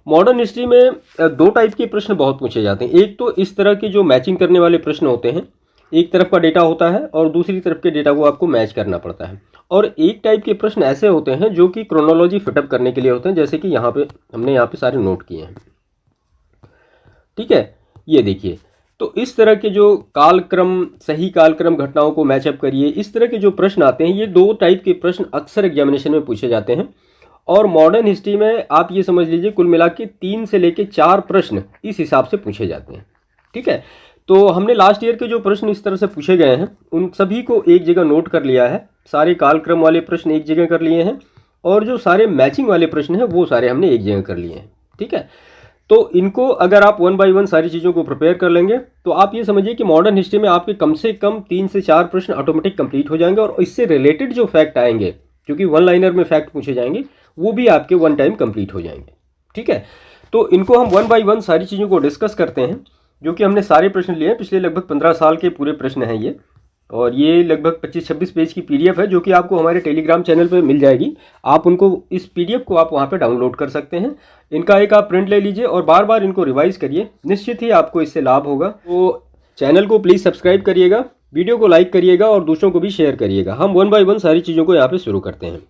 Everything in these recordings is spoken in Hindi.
मॉडर्न हिस्ट्री में दो टाइप के प्रश्न बहुत पूछे जाते हैं। एक तो इस तरह के जो मैचिंग करने वाले प्रश्न होते हैं, एक तरफ का डेटा होता है और दूसरी तरफ के डेटा को आपको मैच करना पड़ता है। और एक टाइप के प्रश्न ऐसे होते हैं जो कि क्रोनोलॉजी फिटअप करने के लिए होते हैं, जैसे कि यहाँ पे हमने यहाँ पे सारे नोट किए हैं। ठीक है, ये देखिए, तो इस तरह के जो कालक्रम, सही कालक्रम घटनाओं को मैचअप करिए, इस तरह के जो प्रश्न आते हैं, ये दो टाइप के प्रश्न अक्सर एग्जामिनेशन में पूछे जाते हैं। और मॉडर्न हिस्ट्री में आप ये समझ लीजिए कुल मिला के 3 से लेके 4 प्रश्न इस हिसाब से पूछे जाते हैं। ठीक है, तो हमने लास्ट ईयर के जो प्रश्न इस तरह से पूछे गए हैं उन सभी को एक जगह नोट कर लिया है। सारे कालक्रम वाले प्रश्न एक जगह कर लिए हैं और जो सारे मैचिंग वाले प्रश्न हैं वो सारे हमने एक जगह कर लिए हैं। ठीक है, तो इनको अगर आप 1 बाय 1 सारी चीज़ों को प्रिपेयर कर लेंगे तो आप ये समझिए कि मॉडर्न हिस्ट्री में आपके कम से कम 3 से 4 प्रश्न ऑटोमेटिक कंप्लीट हो जाएंगे और इससे रिलेटेड जो फैक्ट आएंगे, क्योंकि 1 लाइनर में फैक्ट पूछे जाएंगे, वो भी आपके 1 टाइम कंप्लीट हो जाएंगे। ठीक है, तो इनको हम 1 बाय 1 सारी चीज़ों को डिस्कस करते हैं, जो कि हमने सारे प्रश्न लिए हैं। पिछले लगभग 15 साल के पूरे प्रश्न हैं ये, और ये लगभग 25-26 पेज की PDF है जो कि आपको हमारे टेलीग्राम चैनल पर मिल जाएगी। आप उनको, इस PDF को आप वहाँ पे डाउनलोड कर सकते हैं। इनका एक आप प्रिंट ले लीजिए और बार बार इनको रिवाइज करिए, निश्चित ही आपको इससे लाभ होगा। तो चैनल को प्लीज़ सब्सक्राइब करिएगा, वीडियो को लाइक करिएगा और दूसरों को भी शेयर करिएगा। हम 1 बाय 1 सारी चीज़ों को यहाँ पर शुरू करते हैं।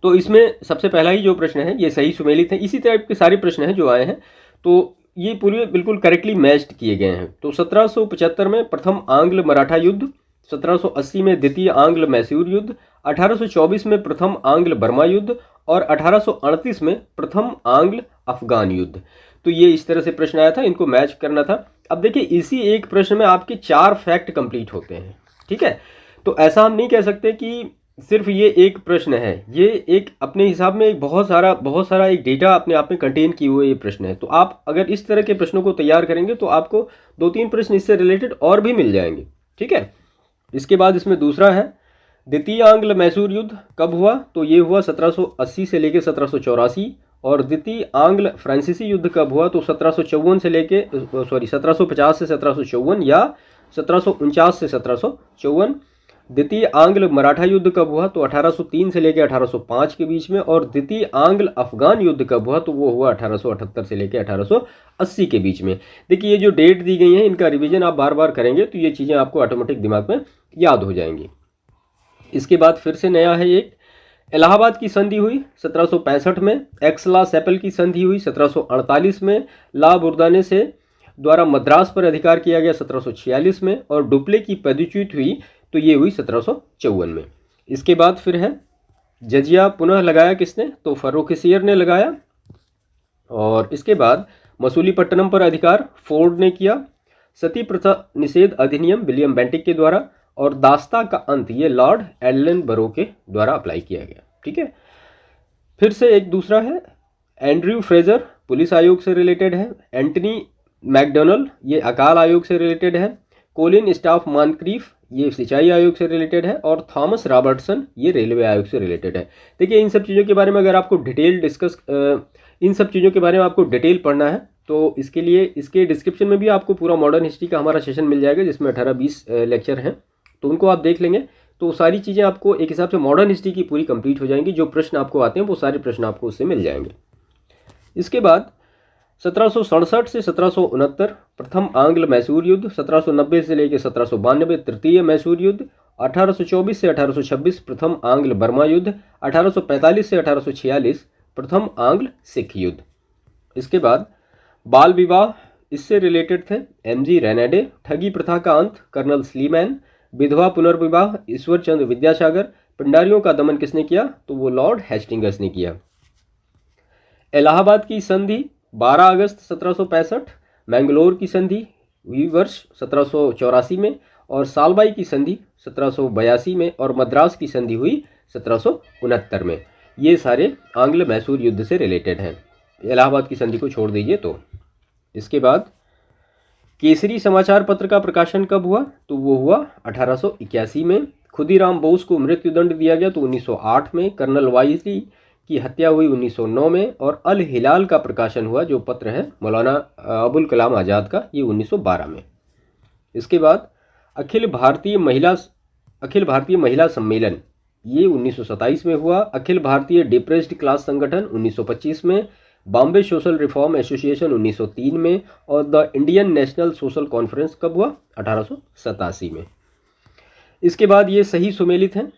तो इसमें सबसे पहला ही जो प्रश्न है ये सही सुमेलित है। इसी टाइप के सारे प्रश्न हैं जो आए हैं, तो ये पूरे बिल्कुल करेक्टली मैच्ड किए गए हैं। तो 1775 में प्रथम आंग्ल मराठा युद्ध, 1780 में द्वितीय आंग्ल मैसूर युद्ध, 1824 में प्रथम आंग्ल बर्मा युद्ध और 1838 में प्रथम आंग्ल अफगान युद्ध। तो ये इस तरह से प्रश्न आया था, इनको मैच करना था। अब देखिए, इसी एक प्रश्न में आपके 4 फैक्ट कंप्लीट होते हैं। ठीक है, तो ऐसा हम नहीं कह सकते कि सिर्फ ये एक प्रश्न है, ये एक अपने हिसाब में एक बहुत सारा एक डेटा अपने आप में कंटेन किए हुए ये प्रश्न है। तो आप अगर इस तरह के प्रश्नों को तैयार करेंगे तो आपको 2-3 प्रश्न इससे रिलेटेड और भी मिल जाएंगे। ठीक है, इसके बाद इसमें दूसरा है, द्वितीय आंग्ल मैसूर युद्ध कब हुआ? तो ये हुआ 1780 से लेके 1784। और द्वितीय आंग्ल फ्रांसीसी युद्ध कब हुआ? तो 1750 से 1754 या 1749 से 1754। द्वितीय आंग्ल मराठा युद्ध कब हुआ? तो 1803 से लेकर 1805 के बीच में। और द्वितीय आंग्ल अफगान युद्ध कब हुआ? तो वो हुआ 1878 से लेकर 1880 के बीच में। देखिए, ये जो डेट दी गई है इनका रिवीजन आप बार बार करेंगे तो ये चीज़ें आपको ऑटोमेटिक दिमाग में याद हो जाएंगी। इसके बाद फिर से नया है एक, इलाहाबाद की संधि हुई 1765 में, एक्सला सेपल की संधि हुई 1748 में, ला बुर्दाने से द्वारा मद्रास पर अधिकार किया गया 1746 में, और डुप्ले की पदच्युत हुई तो ये हुई 1754 में। इसके बाद फिर है, जजिया पुनः लगाया किसने? तो फर्रुखसियर ने लगाया। और इसके बाद मसूलीपट्टनम पर अधिकार फोर्ड ने किया। सती प्रथा निषेध अधिनियम विलियम बेंटिक के द्वारा। और दास्ता का अंत ये लॉर्ड एलन बरो के द्वारा अप्लाई किया गया। ठीक है, फिर से एक दूसरा है, एंड्रयू फ्रेजर पुलिस आयोग से रिलेटेड है। एंटनी मैकडोनल्ड ये अकाल आयोग से रिलेटेड है। कोलिन स्टाफ मानक्रीफ ये सिंचाई आयोग से रिलेटेड है। और थॉमस रॉबर्टसन ये रेलवे आयोग से रिलेटेड है। देखिए, इन सब चीज़ों के बारे में अगर आपको इन सब चीज़ों के बारे में आपको डिटेल पढ़ना है तो इसके लिए इसके डिस्क्रिप्शन में भी आपको पूरा मॉडर्न हिस्ट्री का हमारा सेशन मिल जाएगा, जिसमें 18-20 लेक्चर हैं। तो उनको आप देख लेंगे तो सारी चीज़ें आपको एक हिसाब से मॉडर्न हिस्ट्री की पूरी कंप्लीट हो जाएंगी। जो प्रश्न आपको आते हैं वो सारे प्रश्न आपको उससे मिल जाएंगे। इसके बाद 1767 से 1769 प्रथम आंग्ल मैसूर युद्ध, 1790 से लेकर 1792 तृतीय मैसूर युद्ध, 1824 से 1826 प्रथम आंग्ल बर्मा युद्ध, 1845 से 1846 प्रथम आंग्ल सिख युद्ध। इसके बाद बाल विवाह इससे रिलेटेड थे, MG रेनेडे। ठगी प्रथा का अंत, कर्नल स्लीमैन। विधवा पुनर्विवाह, ईश्वर चंद्र विद्यासागर। पिंडारियों का दमन किसने किया? तो वो लॉर्ड हेस्टिंग्स ने किया। इलाहाबाद की संधि 12 अगस्त 1765। मैंगलोर की संधि हुई वर्ष 1784 में। और सालबाई की संधि 1782 में। और मद्रास की संधि हुई 1769 में। ये सारे आंग्ल मैसूर युद्ध से रिलेटेड हैं। इलाहाबाद की संधि को छोड़ दीजिए तो। इसके बाद केसरी समाचार पत्र का प्रकाशन कब हुआ? तो वो हुआ 1881 में। खुदीराम बोस को मृत्युदंड दिया गया तो 1908 में। कर्नल वाइजली की हत्या हुई 1909 में। और अल हिलाल का प्रकाशन हुआ, जो पत्र है मौलाना अबुल कलाम आज़ाद का, ये 1912 में। इसके बाद अखिल भारतीय महिला सम्मेलन ये 1927 में हुआ। अखिल भारतीय डिप्रेस्ड क्लास संगठन 1925 में। बॉम्बे सोशल रिफॉर्म एसोसिएशन 1903 में, और the Indian national social conference कब हुआ? 1887 में। इसके बाद ये सही सुमेलित हैं।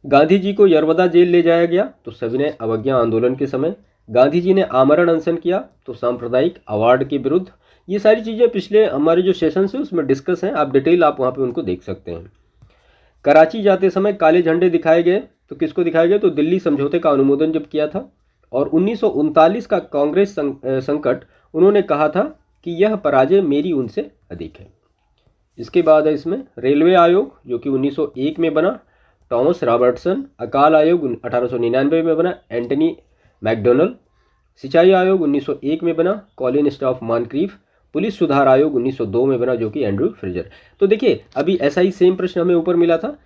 गांधी जी को यरवदा जेल ले जाया गया तो सविनय अवज्ञा आंदोलन के समय। गांधी जी ने आमरण अनशन किया तो सांप्रदायिक अवार्ड के विरुद्ध। ये सारी चीज़ें पिछले हमारे जो सेशंस है उसमें डिस्कस हैं, आप डिटेल आप वहाँ पे उनको देख सकते हैं। कराची जाते समय काले झंडे दिखाए गए तो किसको दिखाए गए? तो दिल्ली समझौते का अनुमोदन जब किया था। और 1939 का कांग्रेस संकट, उन्होंने कहा था कि यह पराजय मेरी उनसे अधिक है। इसके बाद है इसमें रेलवे आयोग जो कि 1901 में बना, टॉमस रॉबर्टसन। अकाल आयोग 1899 में बना, एंटनी मैकडोनल्ड। सिंचाई आयोग 1901 में बना, कॉलिन स्टॉफ मॉनक्रीफ। पुलिस सुधार आयोग 1902 में बना जो कि एंड्रू फ्रेजर। तो देखिए अभी ऐसा ही सेम प्रश्न हमें ऊपर मिला था,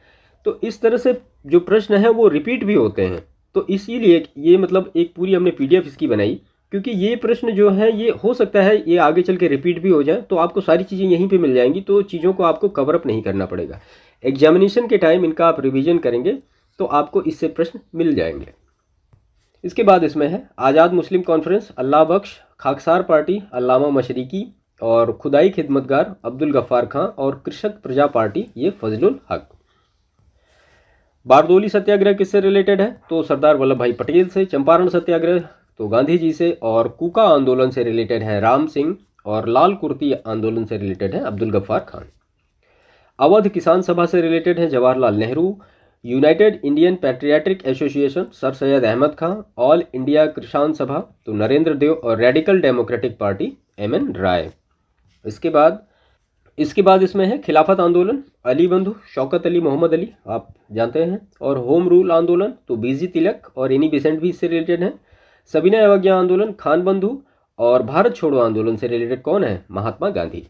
तो इस तरह से जो प्रश्न है वो रिपीट भी होते हैं। तो इसीलिए ये मतलब एक पूरी हमने पीडीएफ इसकी बनाई, क्योंकि ये प्रश्न जो है ये हो सकता है ये आगे चल के रिपीट भी हो जाए, तो आपको सारी चीज़ें यहीं पे मिल जाएंगी, तो चीज़ों को आपको कवर अप नहीं करना पड़ेगा। एग्जामिनेशन के टाइम इनका आप रिवीजन करेंगे तो आपको इससे प्रश्न मिल जाएंगे। इसके बाद इसमें है आज़ाद मुस्लिम कॉन्फ्रेंस, अल्लाह बख्श, खाकसार पार्टी, अल्लामा मशरिकी, और खुदाई खिदमतगार अब्दुल गफ्फार खां, और कृषक प्रजा पार्टी ये फजलुल हक। बारदोली सत्याग्रह किससे रिलेटेड है? तो सरदार वल्लभ भाई पटेल से। चंपारण सत्याग्रह तो गांधी जी से। और कूका आंदोलन से रिलेटेड है राम सिंह, और लाल कुर्ती आंदोलन से रिलेटेड है अब्दुल गफ्फार खान। अवध किसान सभा से रिलेटेड है Jawaharlal Nehru. United Indian Patriotic Association sir Syed Ahmad Khan. All India Kisan Sabha तो नरेंद्र देव, और Radical Democratic Party M N Roy. इसके बाद इसमें है खिलाफत आंदोलन, अली बंधु, शौकत अली, मोहम्मद अली, आप जानते हैं। और होम रूल आंदोलन तो बीजी तिलक और एनी बेसेंट भी इससे रिलेटेड है। सविनय अवज्ञा आंदोलन खान बंधु, और भारत छोड़ो आंदोलन से रिलेटेड कौन है? महात्मा गांधी।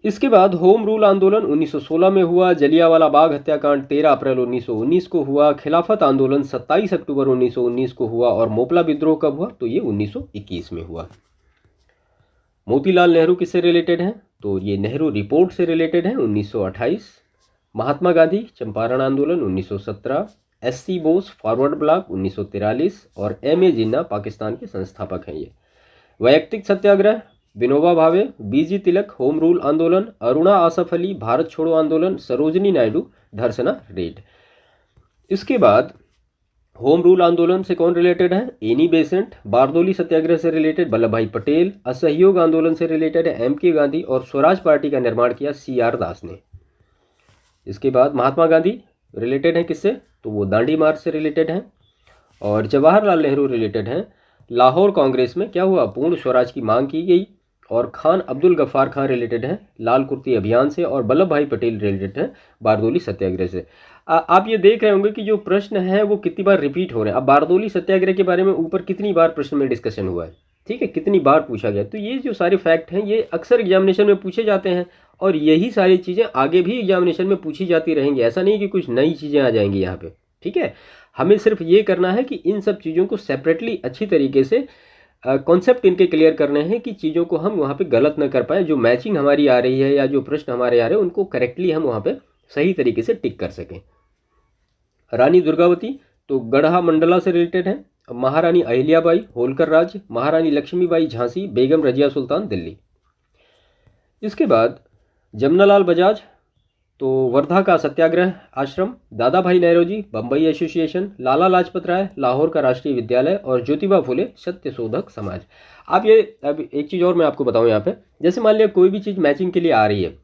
इसके बाद होम रूल आंदोलन 1916 में हुआ। जलियांवाला बाग हत्याकांड 13 अप्रैल 1919 को हुआ। खिलाफत आंदोलन 27 अक्टूबर 1919 को हुआ। और मोपला विद्रोह कब हुआ? तो ये 1921 में हुआ। मोतीलाल नेहरू किससे रिलेटेड हैं? तो ये नेहरू रिपोर्ट से रिलेटेड है 1928। महात्मा गांधी चंपारण आंदोलन 1917। SC Bose forward block 1943। और एमए जिन्ना पाकिस्तान के संस्थापक हैं ये। वैयक्तिक सत्याग्रह विनोबा भावे, बीजी तिलक होम रूल आंदोलन, अरुणा आसफ अली भारत छोड़ो आंदोलन, सरोजनी नायडू धरसना रेड। इसके बाद होम रूल आंदोलन से कौन रिलेटेड है? Annie Besant. बारदोली सत्याग्रह से रिलेटेड वल्लभ भाई पटेल। असहयोग आंदोलन से रिलेटेड है एमके गांधी। और स्वराज पार्टी का निर्माण किया सीआर दास ने। इसके बाद महात्मा गांधी रिलेटेड है किससे? तो वो दांडी मार्च से रिलेटेड हैं। और जवाहरलाल नेहरू रिलेटेड हैं लाहौर कांग्रेस में क्या हुआ? पूर्ण स्वराज की मांग की गई। और खान अब्दुल गफ्फार खान रिलेटेड हैं लाल कुर्ती अभियान से। और वल्लभ भाई पटेल रिलेटेड हैं बारदोली सत्याग्रह से। आप ये देख रहे होंगे कि जो प्रश्न है वो कितनी बार रिपीट हो रहे हैं। अब बारदोली सत्याग्रह के बारे में ऊपर कितनी बार प्रश्न में डिस्कशन हुआ है, ठीक है, कितनी बार पूछा गया। तो ये जो सारे फैक्ट हैं ये अक्सर एग्जामिनेशन में पूछे जाते हैं, और यही सारी चीज़ें आगे भी एग्जामिनेशन में पूछी जाती रहेंगी। ऐसा नहीं कि कुछ नई चीज़ें आ जाएंगी यहाँ पे, ठीक है। हमें सिर्फ ये करना है कि इन सब चीज़ों को सेपरेटली अच्छी तरीके से कॉन्सेप्ट इनके क्लियर करने हैं कि चीज़ों को हम वहाँ पे गलत न कर पाए। जो मैचिंग हमारी आ रही है या जो प्रश्न हमारे आ रहे हैं उनको करेक्टली हम वहाँ पे सही तरीके से टिक कर सकें। रानी दुर्गावती तो गढ़ा मंडला से रिलेटेड है। महारानी अहिल्याबाई होलकर राज्य, महारानी लक्ष्मीबाई झांसी, बेगम रजिया सुल्तान दिल्ली। इसके बाद जमनालाल बजाज तो वर्धा का सत्याग्रह आश्रम, दादा भाई नौरोजी बम्बई एसोसिएशन, लाला लाजपत राय लाहौर का राष्ट्रीय विद्यालय, और ज्योतिबा फुले सत्यशोधक समाज। आप ये अब एक चीज़ और मैं आपको बताऊं यहाँ पे, जैसे मान लिया कोई भी चीज़ मैचिंग के लिए आ रही है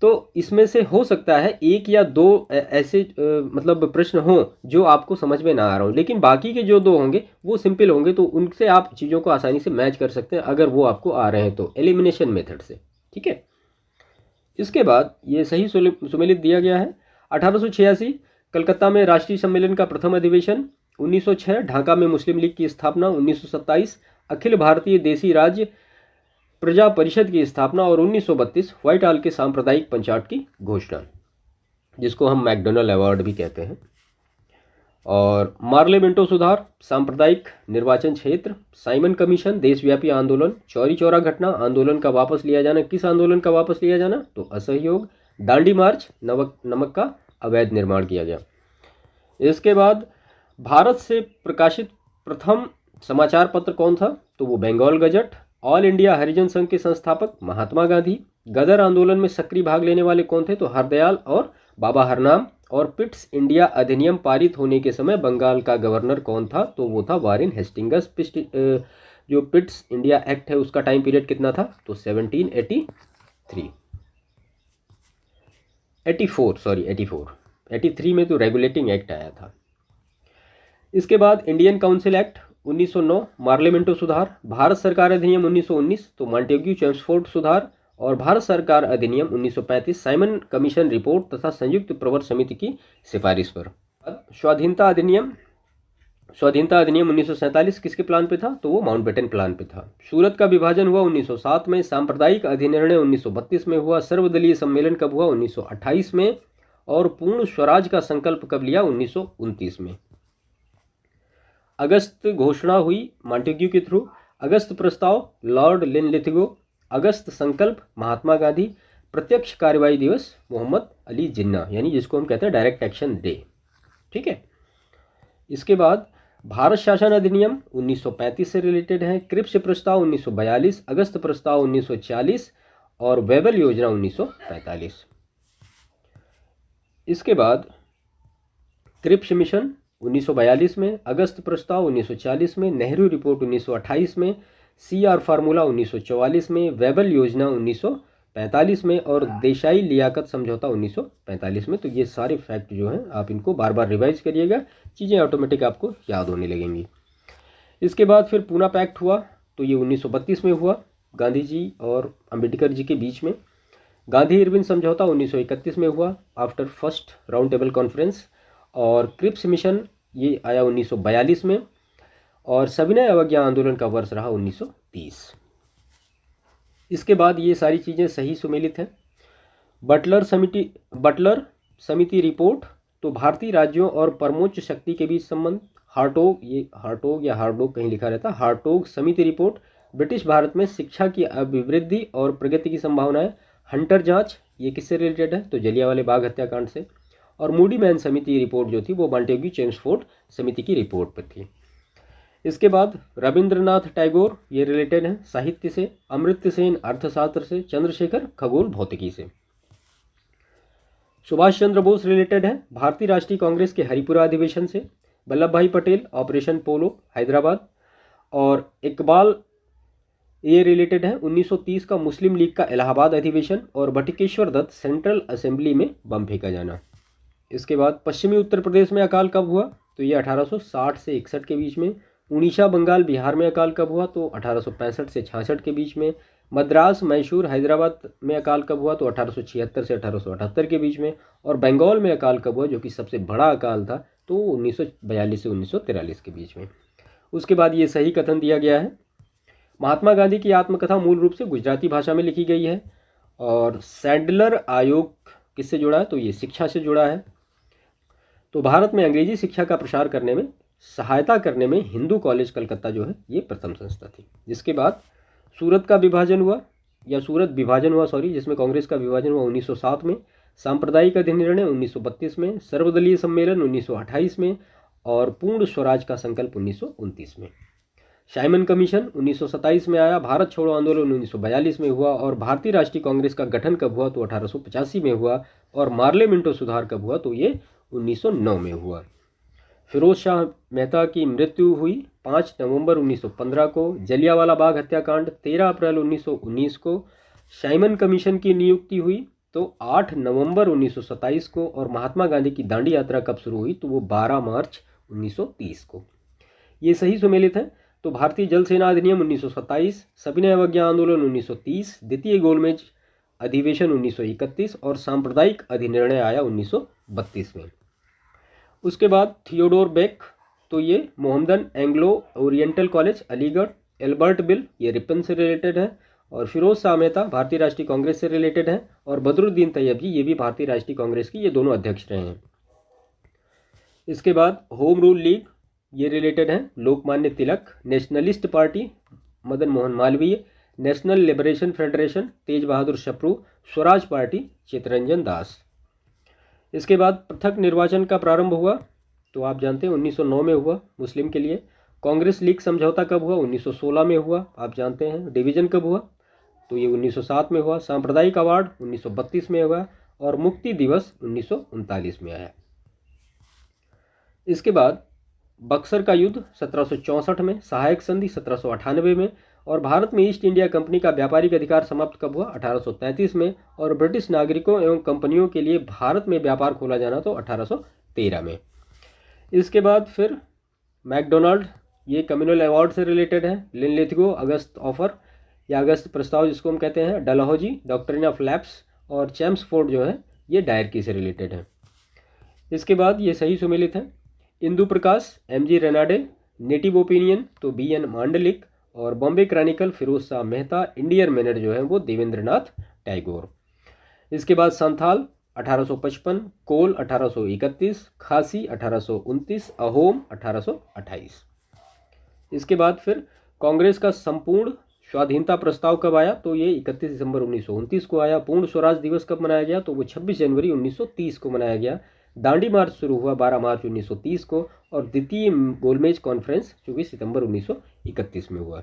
तो इसमें से हो सकता है एक या दो ऐसे मतलब प्रश्न हों जो आपको समझ में ना आ रहा हो, लेकिन बाकी के जो दो होंगे वो सिंपल होंगे, तो उनसे आप चीज़ों को आसानी से मैच कर सकते हैं अगर वो आपको आ रहे हैं तो एलिमिनेशन मेथड से, ठीक है। इसके बाद ये सही सुमेलित दिया गया है। 1886 कलकत्ता में राष्ट्रीय सम्मेलन का प्रथम अधिवेशन, 1906 ढाका में मुस्लिम लीग की स्थापना, 1927 अखिल भारतीय देसी राज्य प्रजा परिषद की स्थापना, और 1932 व्हाइट हॉल के सांप्रदायिक पंचायत की घोषणा, जिसको हम मैकडोनल्ड अवार्ड भी कहते हैं। और मार्ले मिंटो सुधार, सांप्रदायिक निर्वाचन क्षेत्र, साइमन कमीशन, देशव्यापी आंदोलन, चौरी चौरा घटना, आंदोलन का वापस लिया जाना। किस आंदोलन का वापस लिया जाना? तो असहयोग। दांडी मार्च, नमक का अवैध निर्माण किया गया। इसके बाद भारत से प्रकाशित प्रथम समाचार पत्र कौन था? तो वो बंगाल गजट। ऑल इंडिया हरिजन संघ के संस्थापक महात्मा गांधी। गदर आंदोलन में सक्रिय भाग लेने वाले कौन थे? तो हरदयाल और बाबा हरनाम। और पिट्स इंडिया अधिनियम पारित होने के समय बंगाल का गवर्नर कौन था? तो वो था वारेन हेस्टिंग्स। जो पिट्स इंडिया एक्ट है उसका टाइम पीरियड कितना था? तो 1783 83 में तो रेगुलेटिंग एक्ट आया था। इसके बाद इंडियन काउंसिल एक्ट 1909, मार्लिमेंटो सुधार। भारत सरकार अधिनियम 1919 तो मॉन्टेग्यू चेम्सफोर्ड सुधार। और भारत सरकार अधिनियम 1935 साइमन कमीशन रिपोर्ट तथा संयुक्त प्रवर समिति की सिफारिश पर। स्वाधीनता अधिनियम 1947 किसके प्लान पे था? तो वो माउंटबेटन प्लान पे था। सूरत का विभाजन हुआ 1907 में। सांप्रदायिक अधिनिर्णय 1932 में हुआ। सर्वदलीय सम्मेलन कब हुआ? 1928 में। और पूर्ण स्वराज का संकल्प कब लिया? 1929 में। अगस्त घोषणा हुई मॉन्टेग्यू के थ्रू। अगस्त प्रस्ताव लॉर्ड लिनलिथगो। अगस्त संकल्प महात्मा गांधी। प्रत्यक्ष कार्रवाई दिवस मोहम्मद अली जिन्ना, यानी जिसको हम कहते हैं डायरेक्ट एक्शन डे। ठीक है। इसके बाद भारत शासन अधिनियम 1935 से रिलेटेड है। क्रिप्स प्रस्ताव 1942, अगस्त प्रस्ताव 1940 और वेबल योजना 1945। इसके बाद क्रिप्स मिशन 1942 में, अगस्त प्रस्ताव 1940 में, नेहरू रिपोर्ट 1928 में, CR फार्मूला 1944 में, वेबल योजना 1945 में और देसाई लियाकत समझौता 1945 में। तो ये सारे फैक्ट जो हैं आप इनको बार बार रिवाइज करिएगा, चीज़ें ऑटोमेटिक आपको याद होने लगेंगी। इसके बाद फिर पूना पैक्ट हुआ, तो ये 1932 में हुआ, गांधी जी और अंबेडकर जी के बीच में। गांधी इरविन समझौता 1931 में हुआ after first round table conference. और क्रिप्स मिशन ये आया 1942 में। और सविनय अवज्ञा आंदोलन का वर्ष रहा 1930। इसके बाद ये सारी चीज़ें सही सुमेलित हैं। बटलर समिति रिपोर्ट, तो भारतीय राज्यों और परमोच्च शक्ति के बीच संबंध। हार्टोग या हार्डोग कहीं लिखा रहता है। हार्टोग समिति रिपोर्ट, ब्रिटिश भारत में शिक्षा की अभिवृद्धि और प्रगति की संभावनाएं। हंटर जांच, ये किससे रिलेटेड है? तो जलियांवाला बाग हत्याकांड से। और मूडी मैन समिति रिपोर्ट जो थी वो मॉन्टेग्यू चेम्सफोर्ड समिति की रिपोर्ट पर थी। इसके बाद रविंद्रनाथ टैगोर, ये रिलेटेड हैं साहित्य से। अमर्त्य सेन अर्थशास्त्र से। चंद्रशेखर खगोल भौतिकी से। सुभाष चंद्र बोस रिलेटेड है भारतीय राष्ट्रीय कांग्रेस के हरिपुरा अधिवेशन से। वल्लभ भाई पटेल ऑपरेशन पोलो हैदराबाद। और इकबाल ये रिलेटेड है 1930 का मुस्लिम लीग का इलाहाबाद अधिवेशन और बटुकेश्वर दत्त सेंट्रल असेंबली में बम फेंका जाना। इसके बाद पश्चिमी उत्तर प्रदेश में अकाल कब हुआ? तो ये 1860 से 61 के बीच में। उड़ीसा बंगाल बिहार में अकाल कब हुआ? तो 1865 से 66 के बीच में। मद्रास मैसूर हैदराबाद में अकाल कब हुआ? तो 1876 से 1878 के बीच में। और बंगाल में अकाल कब हुआ, जो कि सबसे बड़ा अकाल था, तो 1942 से 1943 के बीच में। उसके बाद ये सही कथन दिया गया है। महात्मा गांधी की आत्मकथा मूल रूप से गुजराती भाषा में लिखी गई है। और सैडलर आयोग किससे जुड़ा है? तो ये शिक्षा से जुड़ा है। तो भारत में अंग्रेजी शिक्षा का प्रसार करने में सहायता करने में हिंदू कॉलेज कलकत्ता जो है ये प्रथम संस्था थी। जिसके बाद सूरत का विभाजन हुआ, या सूरत विभाजन हुआ सॉरी, जिसमें कांग्रेस का विभाजन हुआ 1907 में। सांप्रदायिक अधिनिर्णय 1932 में। सर्वदलीय सम्मेलन 1928 में। और पूर्ण स्वराज का संकल्प 1929 में। साइमन कमीशन 1927 में आया। भारत छोड़ो आंदोलन 1942 में हुआ। और भारतीय राष्ट्रीय कांग्रेस का गठन कब हुआ? तो 1885 में हुआ। और मार्लिमेंटो सुधार कब हुआ? तो ये 1909 में हुआ। फिरोज शाह मेहता की मृत्यु हुई 5 नवंबर 1915 को। जलियांवाला बाग हत्याकांड 13 अप्रैल 1919 को। साइमन कमीशन की नियुक्ति हुई तो 8 नवंबर 1927 को। और महात्मा गांधी की दांडी यात्रा कब शुरू हुई? तो वो 12 मार्च 1930 को। ये सही सुमेलित है। तो भारतीय जल सेना अधिनियम 1927, सविनय अवज्ञा आंदोलन 1930, द्वितीय गोलमेज अधिवेशन 1931 और सांप्रदायिक अधिनिर्णय आया 1932 में। उसके बाद थियोडोर बेक, तो ये Mohammedan Anglo oriental college Aligarh. Albert bill, ये रिपन से रिलेटेड है। और फिरोज शाह मेहता भारतीय राष्ट्रीय कांग्रेस से रिलेटेड है। और बदरुद्दीन तैयब जी, ये भी भारतीय राष्ट्रीय कांग्रेस की, ये दोनों अध्यक्ष रहे हैं। इसके बाद होम रूल लीग, ये रिलेटेड है Lokmanya Tilak. Nationalist Party Madan Mohan Malaviya. National Liberation Federation Tej Bahadur Sapru. Swaraj Party Chittaranjan Das. इसके बाद पृथक निर्वाचन का प्रारंभ हुआ, तो आप जानते हैं 1909 में हुआ मुस्लिम के लिए। कांग्रेस लीग समझौता कब हुआ? 1916 में हुआ, आप जानते हैं। डिवीजन कब हुआ? तो ये 1907 में हुआ। सांप्रदायिक अवार्ड 1932 में हुआ और मुक्ति दिवस 1939 में आया। इसके बाद बक्सर का युद्ध 1764 में, सहायक संधि 1798 में, और भारत में ईस्ट इंडिया कंपनी का व्यापारिक अधिकार समाप्त कब हुआ? 1833 में, और ब्रिटिश नागरिकों एवं कंपनियों के लिए भारत में व्यापार खोला जाना तो 1813 में। इसके बाद फिर मैकडोनाल्ड, ये कम्युनल अवार्ड से रिलेटेड है। लिनलिथगो, अगस्त ऑफर या अगस्त प्रस्ताव जिसको हम कहते हैं। डलहौजी, डॉक्ट्रिन ऑफ लैप्स, और चैम्सफोर्ड जो है ये डायरकी से रिलेटेड है। इसके बाद ये सही सुमेलित है। Indu Prakash, MG Ranade, Native Opinion तो बीएन मांडलिक, और Bombay Chronicle Firoz Shah Mehta, Indian Mirror जो है वो देवेंद्रनाथ टैगोर। इसके बाद संथाल 1855, कोल 1831, खासी 1829, अहोम 1828। इसके बाद फिर कांग्रेस का संपूर्ण स्वाधीनता प्रस्ताव कब आया? तो ये 31 दिसंबर 1929 को आया। पूर्ण स्वराज दिवस कब मनाया गया? तो वो 26 जनवरी 1930 को मनाया गया। दांडी मार्च शुरू हुआ 12 मार्च 1930 को, और द्वितीय गोलमेज कॉन्फ्रेंस 24 सितंबर 1931 में हुआ।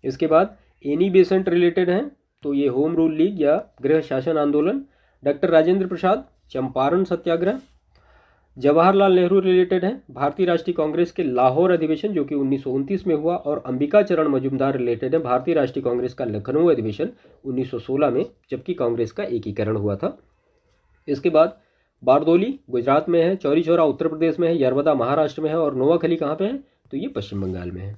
इसके बाद एनी बेसेंट रिलेटेड हैं, तो ये होम रूल लीग या गृह शासन आंदोलन। डॉक्टर राजेंद्र प्रसाद, चंपारण सत्याग्रह। जवाहरलाल नेहरू रिलेटेड है, भारतीय राष्ट्रीय कांग्रेस के लाहौर अधिवेशन जो कि 1929 में हुआ, और अंबिका चरण मजूमदार रिलेटेड है, भारतीय राष्ट्रीय कांग्रेस का लखनऊ अधिवेशन 1916 में, जबकि कांग्रेस का एकीकरण हुआ था। इसके बाद बारदोली गुजरात में है, चौरी चौरा उत्तर प्रदेश में है, यरवदा महाराष्ट्र में है, और नोवाखली कहाँ पे है? तो ये पश्चिम बंगाल में है।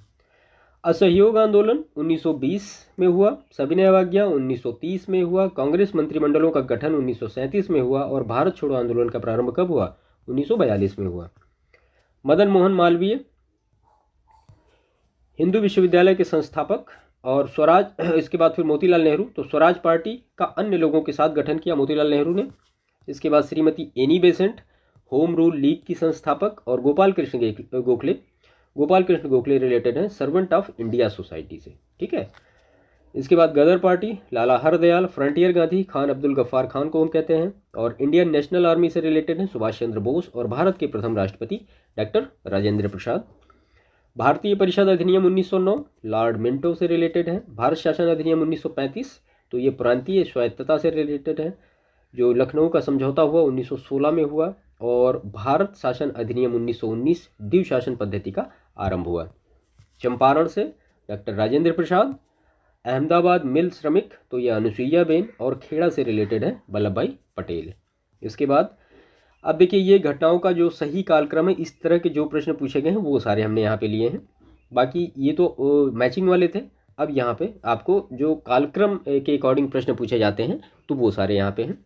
असहयोग आंदोलन 1920 में हुआ, सविनय अवज्ञा 1930 में हुआ, कांग्रेस मंत्रिमंडलों का गठन 1937 में हुआ, और भारत छोड़ो आंदोलन का प्रारंभ कब हुआ? 1942 में हुआ। मदन मोहन मालवीय, हिंदू विश्वविद्यालय के संस्थापक, और स्वराज। इसके बाद फिर मोतीलाल नेहरू, तो स्वराज पार्टी का अन्य लोगों के साथ गठन किया मोतीलाल नेहरू ने। इसके बाद Shrimati Annie Besant, home Rule league की संस्थापक, और गोपाल कृष्ण गोखले रिलेटेड हैं सर्वेंट ऑफ इंडिया सोसाइटी से, ठीक है। इसके बाद गदर पार्टी, लाला हरदयाल, फ्रंटियर गांधी, खान अब्दुल गफ्फार खान को हम कहते हैं, और इंडियन नेशनल आर्मी से रिलेटेड हैं सुभाष चंद्र बोस, और भारत के प्रथम राष्ट्रपति डॉक्टर राजेंद्र प्रसाद। भारतीय परिषद अधिनियम 1909 लॉर्ड मिंटो से रिलेटेड है। भारत शासन अधिनियम 1935 तो ये प्रांतीय स्वायत्तता से रिलेटेड है। जो लखनऊ का समझौता हुआ 1916 में हुआ, और भारत शासन अधिनियम 1919 द्विशासन शासन पद्धति का आरंभ हुआ। चंपारण से डॉक्टर राजेंद्र प्रसाद, अहमदाबाद मिल श्रमिक तो ये अनुसुईया बेन, और खेड़ा से रिलेटेड है वल्लभ भाई पटेल। इसके बाद अब देखिए ये घटनाओं का जो सही कालक्रम है, इस तरह के जो प्रश्न पूछे गए हैं वो सारे हमने यहाँ पे लिए हैं। बाकी ये तो मैचिंग वाले थे। अब यहाँ पे आपको जो कालक्रम के अकॉर्डिंग प्रश्न पूछे जाते हैं तो वो सारे यहाँ पे हैं।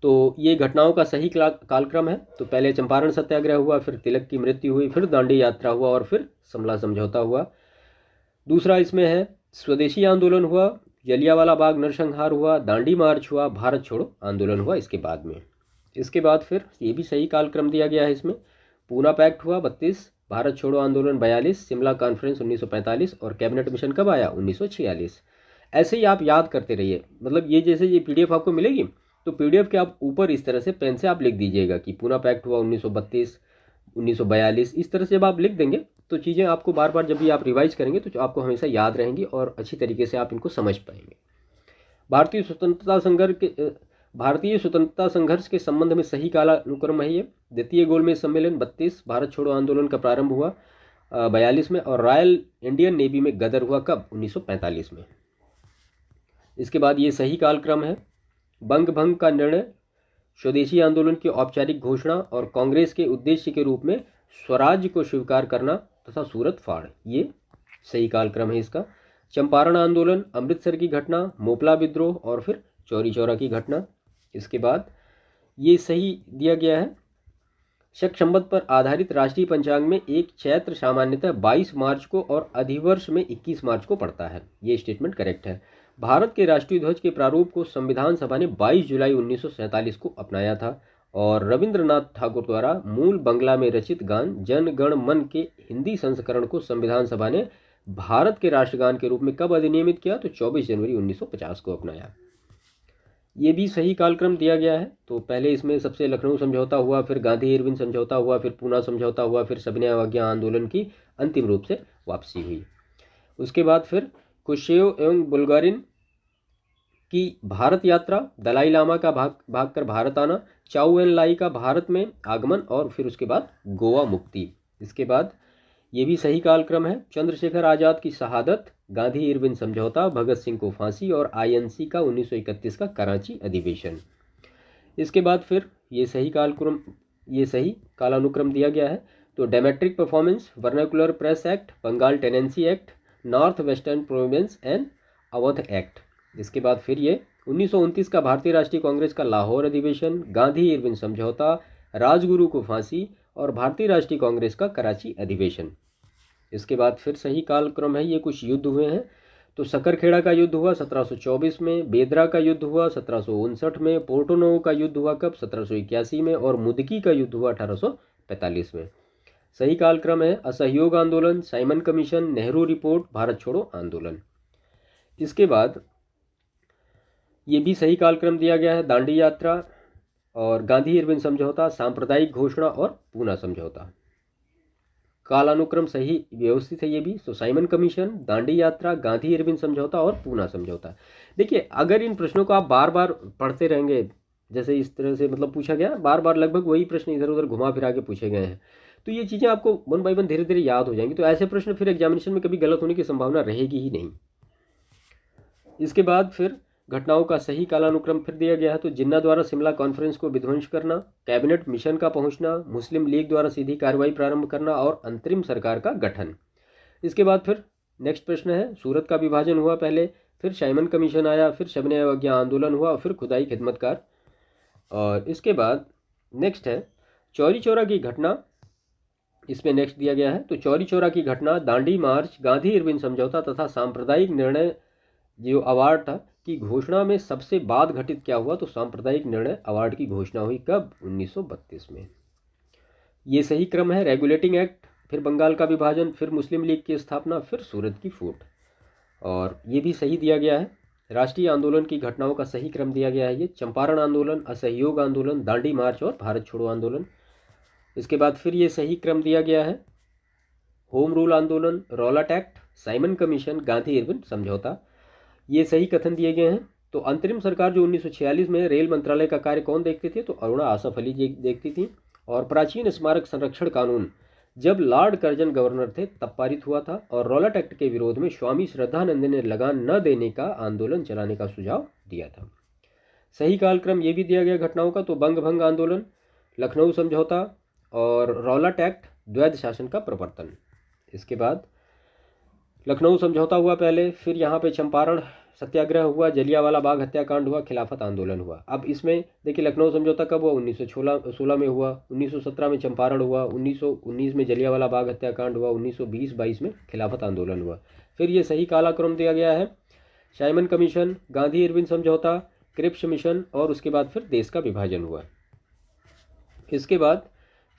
तो ये घटनाओं का सही कालक्रम है। तो पहले चंपारण सत्याग्रह हुआ, फिर तिलक की मृत्यु हुई, फिर दांडी यात्रा हुआ, और फिर समला समझौता हुआ। दूसरा इसमें है स्वदेशी आंदोलन हुआ, जलियांवाला बाग नरसंहार हुआ, दांडी मार्च हुआ, भारत छोड़ो आंदोलन हुआ इसके बाद में। इसके बाद फिर ये भी सही कालक्रम दिया गया है इसमें। पूना पैक्ट हुआ 32, भारत छोड़ो आंदोलन 42, शिमला कॉन्फ्रेंस 1945, और कैबिनेट मिशन कब आया? 1946। ऐसे ही आप याद करते रहिए। मतलब ये जैसे ये पीडीएफ आपको मिलेगी तो पीडीएफ के आप ऊपर इस तरह से पेन से आप लिख दीजिएगा कि पूना पैक्ट हुआ 1932, 1942, इस तरह से जब आप लिख देंगे तो चीज़ें आपको बार बार जब भी आप रिवाइज करेंगे तो आपको हमेशा याद रहेंगी और अच्छी तरीके से आप इनको समझ पाएंगे। भारतीय स्वतंत्रता संघर्ष के संबंध में सही कालानुक्रम है ये। द्वितीय गोलमेज सम्मेलन 32, भारत छोड़ो आंदोलन का प्रारंभ हुआ 42 में, और रॉयल इंडियन नेवी में गदर हुआ कब? 1945 में। इसके बाद ये सही कालक्रम है। बंग भंग का निर्णय, स्वदेशी आंदोलन की औपचारिक घोषणा, और कांग्रेस के उद्देश्य के रूप में स्वराज्य को स्वीकार करना तथा सूरत फाड़, ये सही कालक्रम है इसका। चंपारण आंदोलन, अमृतसर की घटना, मोपला विद्रोह, और फिर चौरी चौरा की घटना। इसके बाद ये सही दिया गया है। शक संवत पर आधारित राष्ट्रीय पंचांग में एक चैत्र सामान्यतः 22 मार्च को और अधिवर्ष में 21 मार्च को पड़ता है। ये स्टेटमेंट करेक्ट है। भारत के राष्ट्रीय ध्वज के प्रारूप को संविधान सभा ने 22 जुलाई 1947 को अपनाया था, और रविंद्रनाथ ठाकुर द्वारा मूल बंगला में रचित गान जन गण मन के हिंदी संस्करण को संविधान सभा ने भारत के राष्ट्रगान के रूप में कब अधिनियमित किया? तो 24 जनवरी 1950 को अपनाया। ये भी सही कालक्रम दिया गया है। तो पहले इसमें सबसे लखनऊ समझौता हुआ, फिर गांधी इरविन समझौता हुआ, फिर पूना समझौता हुआ, फिर सविनय अवज्ञा आंदोलन की अंतिम रूप से वापसी हुई। उसके बाद फिर खुश्रेव एवं बुल्गारिन की भारत यात्रा, दलाई लामा का भागकर भारत आना, चाउ एन लाई का भारत में आगमन और फिर उसके बाद गोवा मुक्ति। इसके बाद ये भी सही कालक्रम है। चंद्रशेखर आज़ाद की शहादत, गांधी इरविन समझौता, भगत सिंह को फांसी और आईएनसी का 1931 का कराची अधिवेशन। इसके बाद फिर ये सही कालानुक्रम दिया गया है। तो Dramatic Performance, Vernacular Press Act, Bengal Tenancy Act, North Western Province and Awadh Act. इसके बाद फिर ये 1929 का भारतीय राष्ट्रीय कांग्रेस का लाहौर अधिवेशन, गांधी इरविन समझौता, राजगुरु को फांसी और भारतीय राष्ट्रीय कांग्रेस का कराची अधिवेशन। इसके बाद फिर सही कालक्रम है, ये कुछ युद्ध हुए हैं। तो सकरखेड़ा का युद्ध हुआ 1724 में, बेदरा का युद्ध हुआ 1759 में, पोर्टोनोवो का युद्ध हुआ कब 1781 में और मुदकी का युद्ध हुआ 1845 में। सही कालक्रम है असहयोग आंदोलन, Simon commission, Nehru report, Bharat छोड़ो आंदोलन। इसके बाद ये भी सही कालक्रम दिया गया है, दांडी यात्रा और गांधी इरविन समझौता, सांप्रदायिक घोषणा और पूना समझौता। कालानुक्रम सही व्यवस्थित है ये भी। तो साइमन कमीशन, दांडी यात्रा, गांधी इरविन समझौता और पूना समझौता। देखिए अगर इन प्रश्नों को आप बार बार पढ़ते रहेंगे, जैसे इस तरह से मतलब पूछा गया बार बार, लगभग वही प्रश्न इधर उधर घुमा फिरा के पूछे गए हैं, तो ये चीज़ें आपको वन बाई वन धीरे धीरे याद हो जाएंगी। तो ऐसे प्रश्न फिर एग्जामिनेशन में कभी गलत होने की संभावना रहेगी ही नहीं। इसके बाद फिर घटनाओं का सही कालानुक्रम फिर दिया गया है। तो जिन्ना द्वारा शिमला कॉन्फ्रेंस को विध्वंस करना, कैबिनेट मिशन का पहुंचना, मुस्लिम लीग द्वारा सीधी कार्रवाई प्रारंभ करना और अंतरिम सरकार का गठन। इसके बाद फिर नेक्स्ट प्रश्न है, सूरत का विभाजन हुआ पहले, फिर साइमन कमीशन आया, फिर शबने अवज्ञा आंदोलन हुआ, फिर खुदाई खिदमतकार। और इसके बाद नेक्स्ट है चौरी चौरा की घटना, इसमें नेक्स्ट दिया गया है। तो चौरी चौरा की घटना, दांडी मार्च, गांधी इरविन समझौता तथा सांप्रदायिक निर्णय जो अवार्ड था की घोषणा में सबसे बाद घटित क्या हुआ। तो सांप्रदायिक निर्णय अवार्ड की घोषणा हुई कब 1932 में। ये सही क्रम है। रेगुलेटिंग एक्ट, फिर बंगाल का विभाजन, फिर मुस्लिम लीग की स्थापना, फिर सूरत की फूट। और ये भी सही दिया गया है। राष्ट्रीय आंदोलन की घटनाओं का सही क्रम दिया गया है। ये चंपारण आंदोलन, असहयोग आंदोलन, दांडी मार्च और भारत छोड़ो आंदोलन। इसके बाद फिर ये सही क्रम दिया गया है। होम रूल आंदोलन, Rowlatt act, Simon commission, Gandhi Irwin समझौता, ये सही कथन दिए गए हैं। तो अंतरिम सरकार जो 1946 में रेल मंत्रालय का कार्य कौन देखते थे। तो अरुणा आसफ अली जी देखती थी। और प्राचीन स्मारक संरक्षण कानून जब लॉर्ड कर्जन गवर्नर थे तब पारित हुआ था। और रॉलट एक्ट के विरोध में स्वामी श्रद्धानंद ने लगान न देने का आंदोलन चलाने का सुझाव दिया था। सही कालक्रम ये भी दिया गया घटनाओं का। तो बंग भंग आंदोलन, लखनऊ समझौता और रॉलट एक्ट, द्वैध शासन का प्रवर्तन। इसके बाद लखनऊ समझौता हुआ पहले, फिर यहाँ पे चंपारण सत्याग्रह हुआ, जलियांवाला बाग हत्याकांड हुआ, खिलाफत आंदोलन हुआ। अब इसमें देखिए लखनऊ समझौता कब हुआ 1916 में हुआ, 1917 में चंपारण हुआ, 1919 में जलियांवाला बाग हत्याकांड हुआ, 1920-22 में खिलाफत आंदोलन हुआ। फिर ये सही कालाक्रम दिया गया है। साइमन कमीशन, गांधी इरविन समझौता, क्रिप्स मिशन और उसके बाद फिर देश का विभाजन हुआ। इसके बाद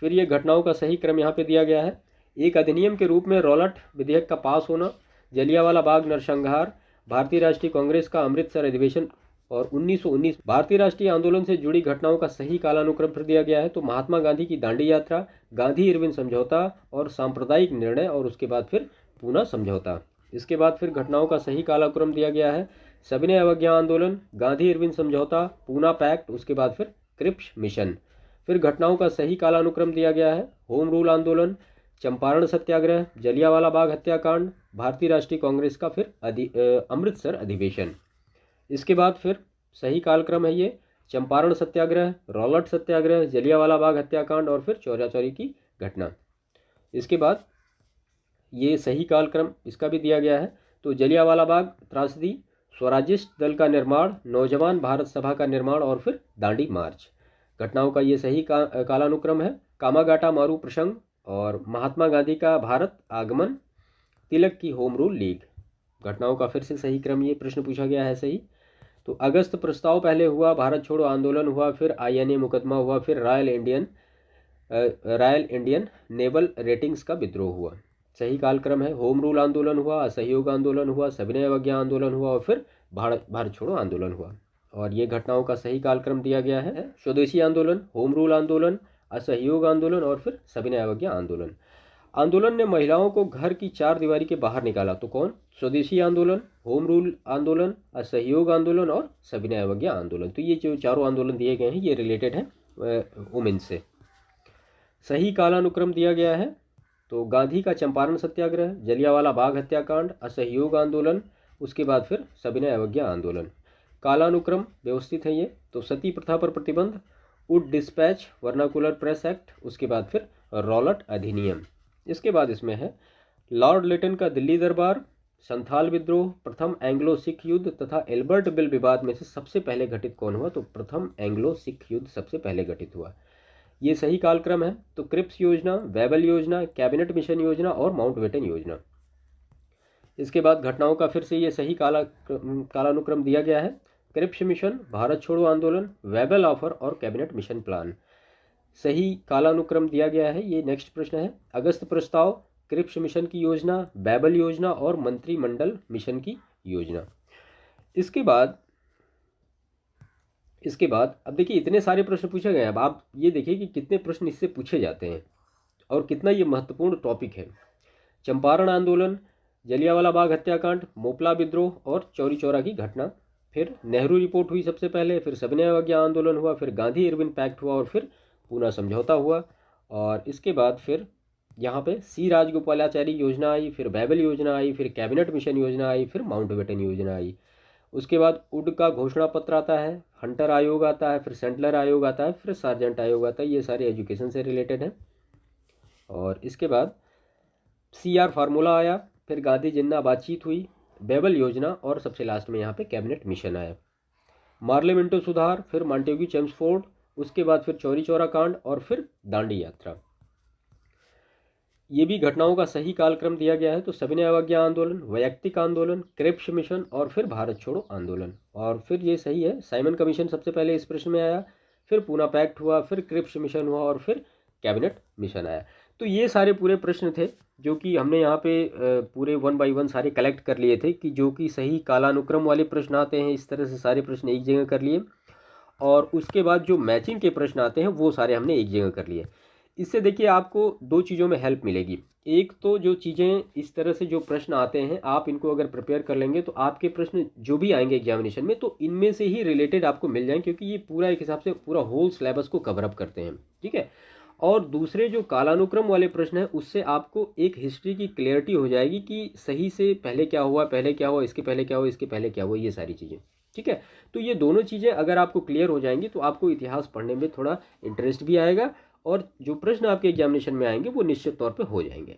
फिर ये घटनाओं का सही क्रम यहाँ पे दिया गया है। एक अधिनियम के रूप में रॉलट विधेयक का पास होना, जलियांवाला बाग नरसंहार, भारतीय राष्ट्रीय कांग्रेस का अमृतसर अधिवेशन और 1919 भारतीय राष्ट्रीय आंदोलन से जुड़ी घटनाओं का सही कालानुक्रम फिर दिया गया है। तो महात्मा गांधी की दांडी यात्रा, गांधी इरविन समझौता और सांप्रदायिक निर्णय और उसके बाद फिर पूना समझौता। इसके बाद फिर घटनाओं का सही कालानुक्रम दिया गया है। सविनय अवज्ञा आंदोलन, गांधी इरविन समझौता, पूना पैक्ट, उसके बाद फिर क्रिप्स मिशन। फिर घटनाओं का सही कालानुक्रम दिया गया है। होम रूल आंदोलन, चंपारण सत्याग्रह, जलियांवाला बाग हत्याकांड, भारतीय राष्ट्रीय कांग्रेस का फिर अमृतसर अधिवेशन। इसके बाद फिर सही कालक्रम है ये चंपारण सत्याग्रह, रॉलट सत्याग्रह, जलियांवाला बाग हत्याकांड और फिर चौरा चौरी की घटना। इसके बाद ये सही कालक्रम इसका भी दिया गया है। तो जलियांवाला बाग त्रासदी, स्वराज्यिस्ट दल का निर्माण, नौजवान भारत सभा का निर्माण और फिर दांडी मार्च। घटनाओं का ये सही कालानुक्रम है। कामागाटा मारू प्रसंग और महात्मा गांधी का भारत आगमन, तिलक की होम रूल लीग। घटनाओं का फिर से सही क्रम ये प्रश्न पूछा गया है सही। तो अगस्त प्रस्ताव पहले हुआ, भारत छोड़ो आंदोलन हुआ, फिर आईएनए मुकदमा हुआ, फिर रॉयल इंडियन नेवल रेटिंग्स का विद्रोह हुआ। सही कालक्रम है। होम रूल आंदोलन हुआ, असहयोग आंदोलन हुआ, सविनय अवज्ञा आंदोलन हुआ और फिर भारत छोड़ो आंदोलन हुआ। और ये घटनाओं का सही कालक्रम दिया गया है। स्वदेशी आंदोलन, होम रूल आंदोलन, असहयोग आंदोलन और फिर सविनय अवज्ञा आंदोलन। आंदोलन ने महिलाओं को घर की चार दीवारी के बाहर निकाला, तो कौन? स्वदेशी आंदोलन, होम रूल आंदोलन, असहयोग आंदोलन और सविनय अवज्ञा आंदोलन। तो ये जो चारों आंदोलन दिए गए हैं ये रिलेटेड हैं वुमेन से। सही कालानुक्रम दिया गया है तो गांधी का चंपारण सत्याग्रह, जलियांवाला बाग हत्याकांड, असहयोग आंदोलन, उसके बाद फिर सविनय अवज्ञा आंदोलन। कालानुक्रम व्यवस्थित है ये। तो सती प्रथा पर प्रतिबंध, Wood dispatch, vernacular Press act, उसके बाद फिर रॉलट अधिनियम। इसके बाद इसमें है लॉर्ड लिटन का दिल्ली दरबार, संथाल विद्रोह, प्रथम एंग्लो सिख युद्ध तथा एल्बर्ट बिल विवाद में से सबसे पहले घटित कौन हुआ? तो प्रथम एंग्लो सिख युद्ध सबसे पहले घटित हुआ। ये सही कालक्रम है। तो क्रिप्स योजना, वेबल योजना, कैबिनेट मिशन योजना और माउंटबेटन योजना। इसके बाद घटनाओं का फिर से ये सही कालानुक्रम दिया गया है। क्रिप्स मिशन, भारत छोड़ो आंदोलन, वेबल ऑफर और कैबिनेट मिशन प्लान। सही कालानुक्रम दिया गया है। ये नेक्स्ट प्रश्न है। अगस्त प्रस्ताव, क्रिप्स मिशन की योजना, बैबल योजना और मंत्रिमंडल मिशन की योजना। इसके बाद अब देखिए इतने सारे प्रश्न पूछे गए। अब आप ये देखिए कि कितने प्रश्न इससे पूछे जाते हैं और कितना ये महत्वपूर्ण टॉपिक है। चंपारण आंदोलन, जलियांवाला बाग हत्याकांड, मोपला विद्रोह और चौरी चौरा की घटना, फिर नेहरू रिपोर्ट हुई सबसे पहले, फिर सविनय अवज्ञा आंदोलन हुआ, फिर गांधी इरविन पैक्ट हुआ और फिर पूना समझौता हुआ। और इसके बाद फिर यहाँ पे सी राजगोपालाचारी योजना आई, फिर बैबल योजना आई, फिर कैबिनेट मिशन योजना आई, फिर माउंटबेटन योजना आई। उसके बाद वुड का घोषणा पत्र आता है, हंटर आयोग आता है, फिर सेंटलर आयोग आता है, फिर सार्जेंट आयोग आता है। ये सारे एजुकेशन से रिलेटेड हैं। और इसके बाद CR फार्मूला आया, फिर गांधी जिन्ना बातचीत हुई, बैबल योजना और सबसे लास्ट में यहाँ पे कैबिनेट मिशन आया। मार्लेमेंटो सुधार, फिर मॉन्टेग्यू चेम्सफोर्ड, उसके बाद फिर चौरी चौरा कांड और फिर दांडी यात्रा। ये भी घटनाओं का सही कालक्रम दिया गया है। तो सविनय अवज्ञा आंदोलन, वैयक्तिक आंदोलन, क्रिप्स मिशन और फिर भारत छोड़ो आंदोलन। और फिर ये सही है। साइमन कमीशन सबसे पहले इस प्रश्न में आया, फिर पूना पैक्ट हुआ, फिर क्रिप्स मिशन हुआ और फिर कैबिनेट मिशन आया। तो ये सारे पूरे प्रश्न थे जो कि हमने यहाँ पे पूरे 1 बाय 1 सारे कलेक्ट कर लिए थे कि जो कि सही कालानुक्रम वाले प्रश्न आते हैं। इस तरह से सारे प्रश्न एक जगह कर लिए और उसके बाद जो मैचिंग के प्रश्न आते हैं वो सारे हमने एक जगह कर लिए। इससे देखिए आपको दो चीज़ों में हेल्प मिलेगी। एक तो जो चीज़ें इस तरह से जो प्रश्न आते हैं आप इनको अगर प्रिपेयर कर लेंगे तो आपके प्रश्न जो भी आएंगे एग्जामिनेशन में तो इनमें से ही रिलेटेड आपको मिल जाएंगे, क्योंकि ये पूरा एक हिसाब से पूरा होल सिलेबस को कवर अप करते हैं। ठीक है। और दूसरे जो कालानुक्रम वाले प्रश्न हैं उससे आपको एक हिस्ट्री की क्लियरिटी हो जाएगी कि सही से पहले क्या हुआ, पहले क्या हुआ, इसके पहले क्या हुआ, इसके पहले क्या हुआ, ये सारी चीज़ें। ठीक है। तो ये दोनों चीज़ें अगर आपको क्लियर हो जाएंगी तो आपको इतिहास पढ़ने में थोड़ा इंटरेस्ट भी आएगा और जो प्रश्न आपके एग्जामिनेशन में आएंगे वो निश्चित तौर पे हो जाएंगे।